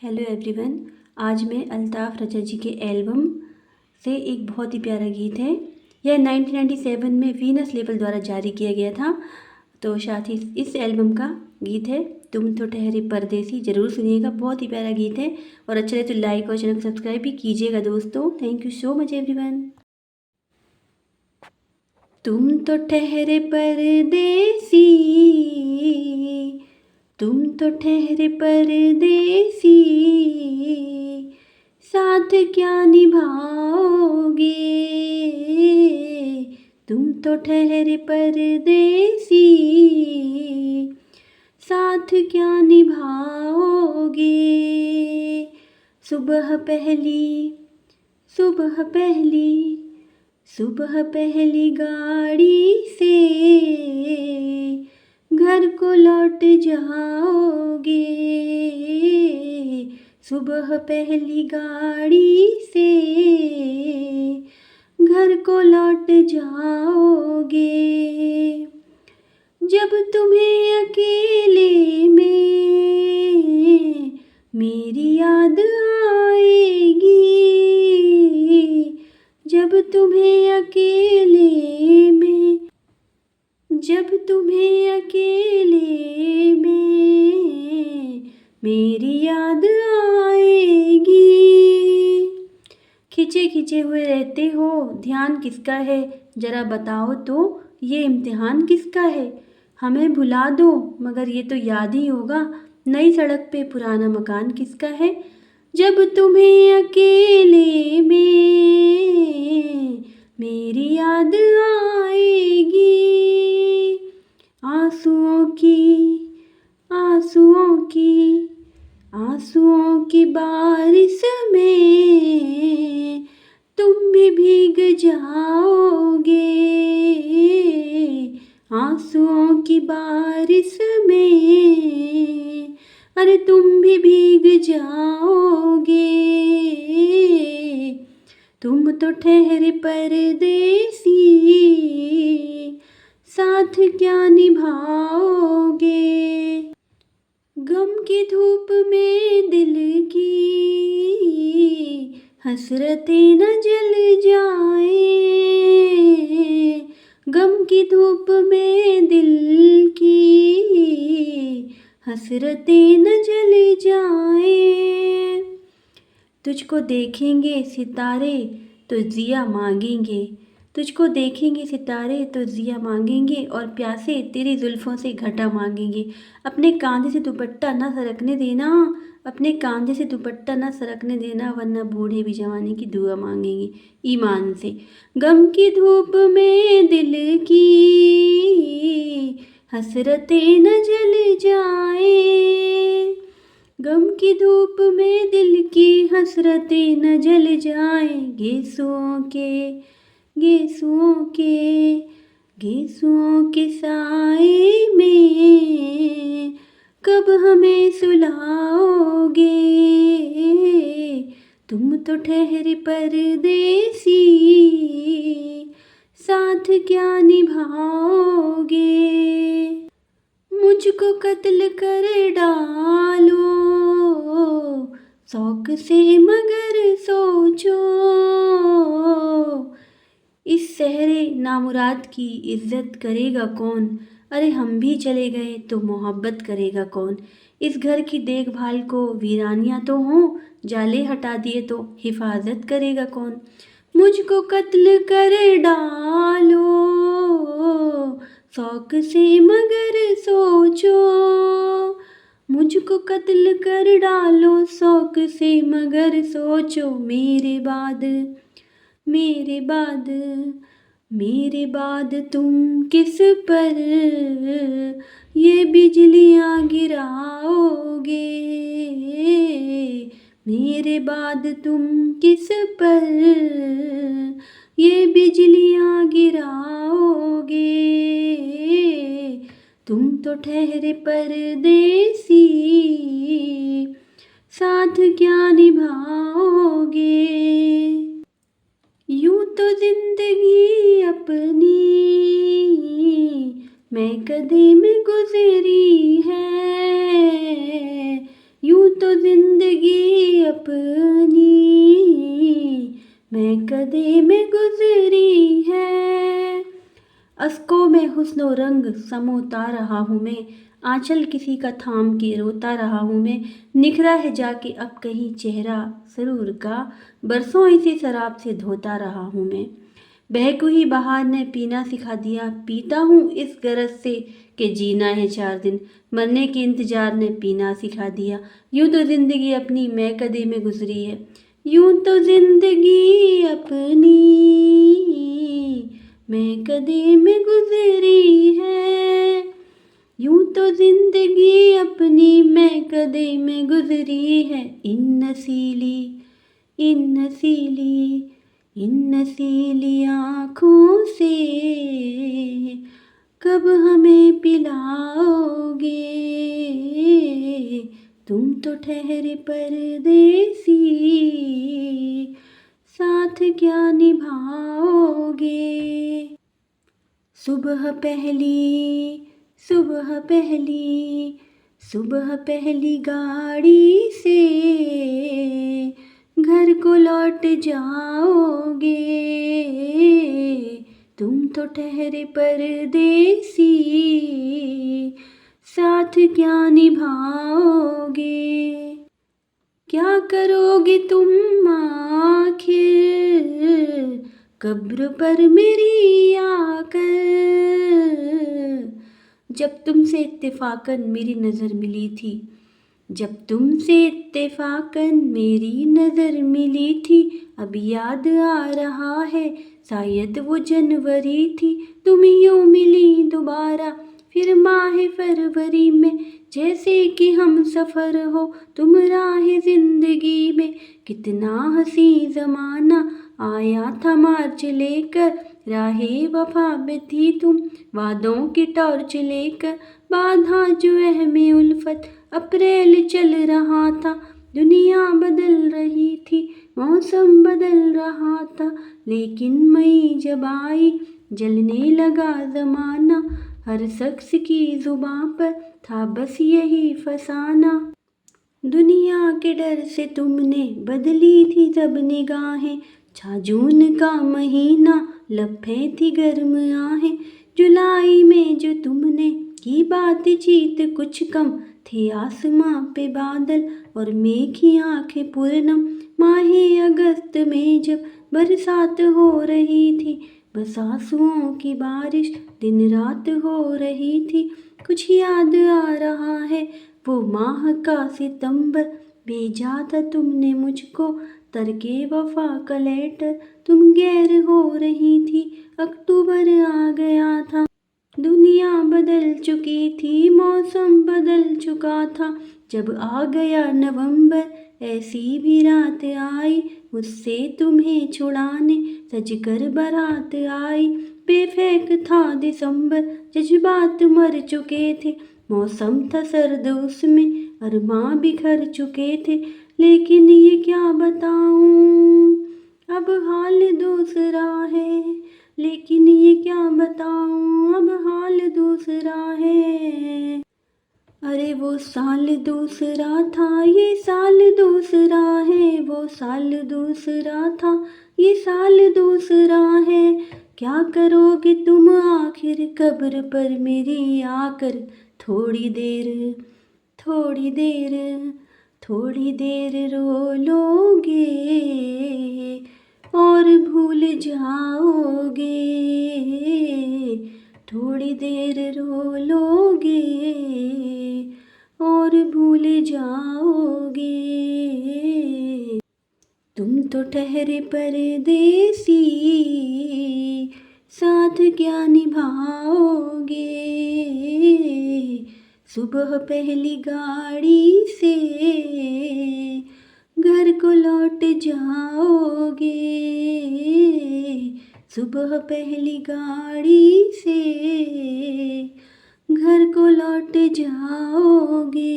Hello everyone. आज मैं अल्ताफ़ रजा जी के एल्बम से एक बहुत ही प्यारा गीत है। यह 1997 में वीनस लेबल द्वारा जारी किया गया था। तो साथ ही इस एल्बम का गीत है तुम तो ठहरे परदेसी। ज़रूर सुनिएगा, बहुत ही प्यारा गीत है। और अच्छा लगे तो लाइक और चैनल को सब्सक्राइब भी कीजिएगा दोस्तों। Thank you so much everyone. तुम तो ठहरे परदेसी, तुम तो ठहरे परदेसी, साथ क्या निभाओगे। तुम तो ठहरे परदेसी, साथ क्या निभाओगे। सुबह पहली, सुबह पहली, सुबह पहली गाड़ी से घर को लौट जाओगे। सुबह पहली गाड़ी से घर को लौट जाओगे। जब तुम्हें अकेले में मेरी याद आएगी, जब तुम्हें अकेले में, जब तुम्हें अकेले में मेरी याद आएगी। खिंचे खिंचे हुए रहते हो, ध्यान किसका है जरा बताओ तो, ये इम्तिहान किसका है। हमें भुला दो मगर ये तो याद ही होगा, नई सड़क पे पुराना मकान किसका है। जब तुम्हें अकेले में मेरी याद आएगी, आंसुओं की, आंसुओं की, आंसुओं की बारिश में तुम भी भीग जाओगे। आंसुओं की बारिश में अरे तुम भी भीग जाओगे। तुम तो ठहरे परदेसी, साथ क्या निभाओगे। गम की धूप में दिल की हसरतें न जल जाए, गम की धूप में दिल की हसरतें न जल जाए। तुझको देखेंगे सितारे तो जिया मांगेंगे, तुझको देखेंगे सितारे तो जिया मांगेंगे, और प्यासे तेरी जुल्फ़ों से घटा मांगेंगे। अपने कांधे से दुपट्टा ना सरकने देना, अपने कांधे से दुपट्टा ना सरकने देना, वरना बूढ़े भी जवानी की दुआ मांगेंगे ईमान से। गम की धूप में दिल की हसरतें न जल जाए, गम की धूप में दिल की हसरतें न जल जाएं। गेसुओं के, गेसुओं के, गेसुओं के साए में कब हमें सुलाओगे। तुम तो ठहरे परदेसी, साथ क्या निभाओगे। मुझको कत्ल कर डालो शौक से मगर सोचो, इस सहरे नामुराद की इज्जत करेगा कौन। अरे हम भी चले गए तो मोहब्बत करेगा कौन। इस घर की देखभाल को वीरानियाँ तो हों, जाले हटा दिए तो हिफाजत करेगा कौन। मुझको कत्ल कर डालो शौक से मगर सोचो, मुझको कत्ल कर डालो शौक से मगर सोचो। मेरे बाद, मेरे बाद, मेरे बाद तुम किस पर ये बिजलियाँ गिराओगे। मेरे बाद तुम किस पर ये बिजलियाँ गिराओगे। तुम तो ठहरे परदेसी, साथ क्या निभाओगे। यूं तो जिंदगी अपनी मैं कदे में गुजरी है, यूं तो जिंदगी अपनी मैं कदे में गुजरी है। अश्कों में हुस्नो रंग समोता रहा हूँ मैं, आंचल किसी का थाम के रोता रहा हूँ मैं। निखरा है जाके अब कहीं चेहरा सरूर का, बरसों इसी शराब से धोता रहा हूँ मैं। बहक हुई बहार ने पीना सिखा दिया, पीता हूँ इस गरज से कि जीना है 4 दिन। मरने के इंतजार ने पीना सिखा दिया, यूं तो जिंदगी अपनी मैं कदे में गुजरी है। यूं तो जिंदगी अपनी मैं कदे में गुजरी है। यूं तो जिंदगी अपनी मैं कदे में गुजरी है। इन नसीली इन नसीली आँखों से कब हमें पिलाओगे, तुम तो ठहरे परदेसी साथ क्या निभाओगे। सुबह पहली गाड़ी से घर को लौट जाओगे, तुम तो ठहरे परदेसी साथ क्या निभाओगे। क्या करोगे तुम आखिर कब्र पर मेरी आकर, जब तुमसे इत्तेफाकन मेरी नज़र मिली थी, जब तुमसे इत्तेफाकन मेरी नज़र मिली थी। अब याद आ रहा है शायद वो जनवरी थी, तुम यूँ मिली दोबारा फिर माह फरवरी में, जैसे कि हम सफ़र हो तुम राह ज़िंदगी में। कितना हंसी ज़माना आया था मार्च लेकर, राहे वफा में थी तुम वादों की टॉर्च लेकर। बाधा जो अहमे उल्फत अप्रैल चल रहा था, दुनिया बदल रही थी, मौसम बदल रहा था, लेकिन मई जब आई जलने लगा ज़माना। हर शख्स की जुबां पर था बस यही फसाना। दुनिया के डर से तुमने बदली थी जब निगाहें, था जून का महीना लपे थी गर्म आहें। जुलाई में जो तुमने की बातचीत कुछ कम थे आसमां पे बादल और मेघ की आंखें पूर्णम। माहे अगस्त में जब बरसात हो रही थी, बस आंसुओं की बारिश दिन रात हो रही थी। कुछ याद आ रहा है वो माह का सितंबर, भेजा था तुमने मुझको तरके वफा का लेटर। तुम गैर हो रही थी, अक्टूबर आ गया था, दुनिया बदल चुकी थी, मौसम बदल चुका था। जब आ गया नवंबर ऐसी भी रात आई, मुझसे तुम्हें छुड़ाने सजकर बारात आई। बेफेक था दिसंबर, जज्बात मर चुके थे, मौसम था सर्द उसमें अरमां बिखर चुके थे। लेकिन ये क्या बताऊं अब हाल दूसरा है, लेकिन ये क्या बताऊं अब हाल दूसरा है। अरे वो साल दूसरा था ये साल दूसरा है, वो साल दूसरा था ये साल दूसरा है। क्या करोगे तुम आखिर कब्र पर मेरी आकर, थोड़ी देर थोड़ी देर रो लोगे और भूल जाओगे, थोड़ी देर रो लोगे और भूल जाओगे। तुम तो ठहरे परदेसी साथ क्या निभाओगे। सुबह पहली गाड़ी से घर को लौट जाओगे, सुबह पहली गाड़ी से घर को लौट जाओगे।